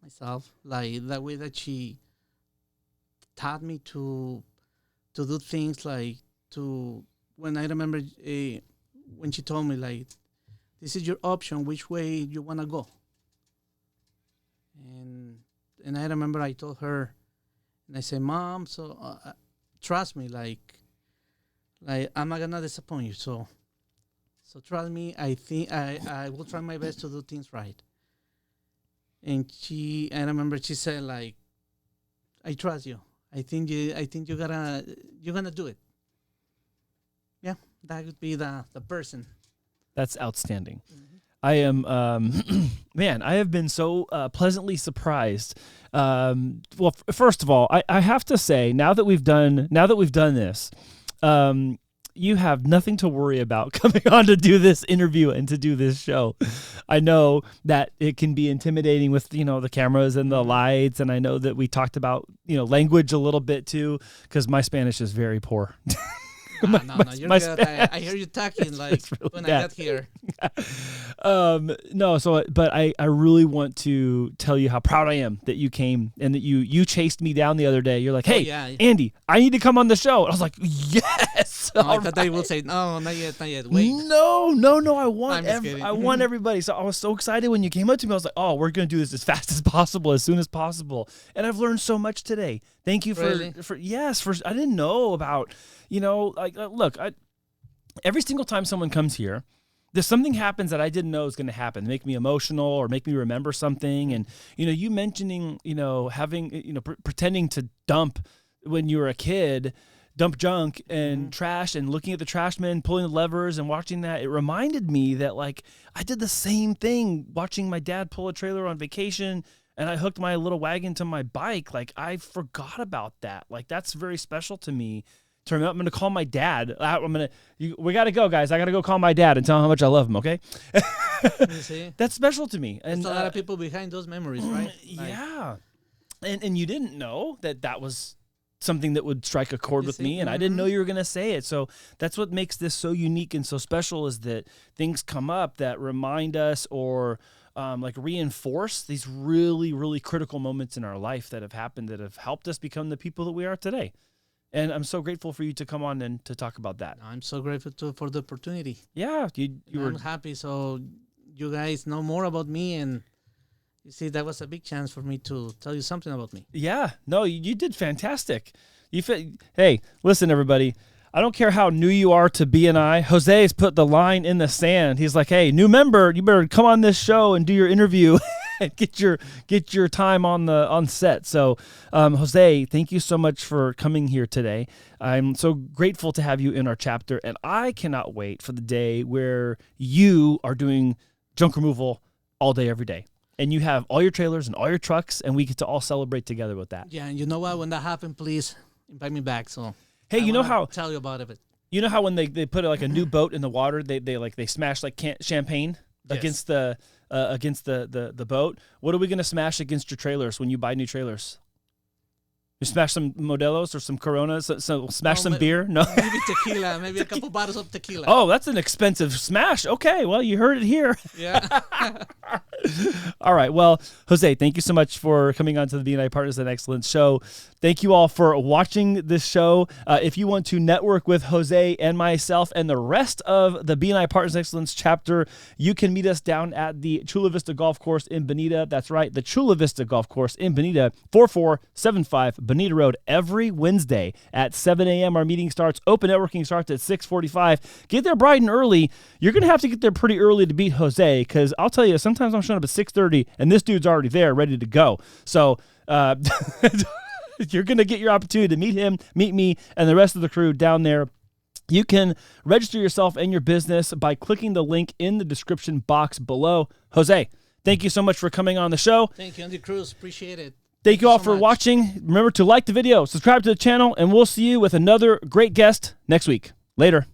myself, like the way that she taught me to do things, like when I remember when she told me, like, this is your option, which way you want to go. And I remember I told her, and I said, Mom, so trust me, like I'm not gonna disappoint you. So trust me. I think I will try my best to do things right. And I remember she said, like, I trust you. I think you're gonna do it. Yeah, that would be the person. That's outstanding. Mm-hmm. I am, man, I have been so pleasantly surprised. Well, first of all, I have to say, now that we've done this, you have nothing to worry about coming on to do this interview and to do this show. I know that it can be intimidating with, the cameras and the lights. And I know that we talked about, language a little bit too, because my Spanish is very poor. No, you're good. I hear you talking like really when bad. I got here. But I really want to tell you how proud I am that you came and that you chased me down the other day. You're like, hey, Andy, I need to come on the show. And I was like, yes. I thought they would say, no, not yet. Wait. No. I want everybody. So I was so excited when you came up to me. I was like, oh, we're going to do this as fast as possible, as soon as possible. And I've learned so much today. Thank you for I didn't know about, look, every single time someone comes here, there's something happens that I didn't know was going to happen, make me emotional or make me remember something. And, you mentioning, having, pretending to dump when you were a kid, dump junk and trash and looking at the trash men, pulling the levers and watching that. It reminded me that, like, I did the same thing watching my dad pull a trailer on vacation. And I hooked my little wagon to my bike. Like, I forgot about that. Like, that's very special to me. I'm going to call my dad. We got to go, guys. I got to go call my dad and tell him how much I love him, okay? You see? That's special to me. And there's a lot of people behind those memories, right? Yeah. And you didn't know that was something that would strike a chord with me, and I didn't know you were going to say it. So that's what makes this so unique and so special, is that things come up that remind us or reinforce these really, really critical moments in our life that have happened, that have helped us become the people that we are today. And I'm so grateful for you to come on and to talk about that. I'm so grateful for the opportunity. Yeah. I'm happy. So you guys know more about me, and you see, that was a big chance for me to tell you something about me. Yeah. No, you did fantastic. Hey, listen, everybody. I don't care how new you are to BNI. Jose's put the line in the sand. He's like, hey, new member, you better come on this show and do your interview and get your time on set. So, Jose, thank you so much for coming here today. I'm so grateful to have you in our chapter, and I cannot wait for the day where you are doing junk removal all day, every day. And you have all your trailers and all your trucks, and we get to all celebrate together with that. Yeah, and you know what? When that happens, please invite me back. So, hey, tell you about it. You know how when they put like a new boat in the water, they smash like champagne against the boat. What are we gonna smash against your trailers when you buy new trailers? You smash some Modelos or some Coronas, so smash some beer? No? Maybe tequila, maybe a couple bottles of tequila. Oh, that's an expensive smash. Okay, well, you heard it here. Yeah. All right, well, Jose, thank you so much for coming on to the BNI Partners in Excellence show. Thank you all for watching this show. If you want to network with Jose and myself and the rest of the BNI Partners in Excellence chapter, you can meet us down at the Chula Vista Golf Course in Bonita. That's right, the Chula Vista Golf Course in Bonita, 4475 Bonita Road every Wednesday at 7 a.m. Our meeting starts. Open networking starts at 6:45. Get there bright and early. You're going to have to get there pretty early to beat Jose, because I'll tell you, sometimes I'm showing up at 6:30 and this dude's already there ready to go. So you're going to get your opportunity to meet him, meet me, and the rest of the crew down there. You can register yourself and your business by clicking the link in the description box below. Jose, thank you so much for coming on the show. Thank you, Andy Cruz. Appreciate it. Thank you all for watching. Remember to like the video, subscribe to the channel, and we'll see you with another great guest next week. Later.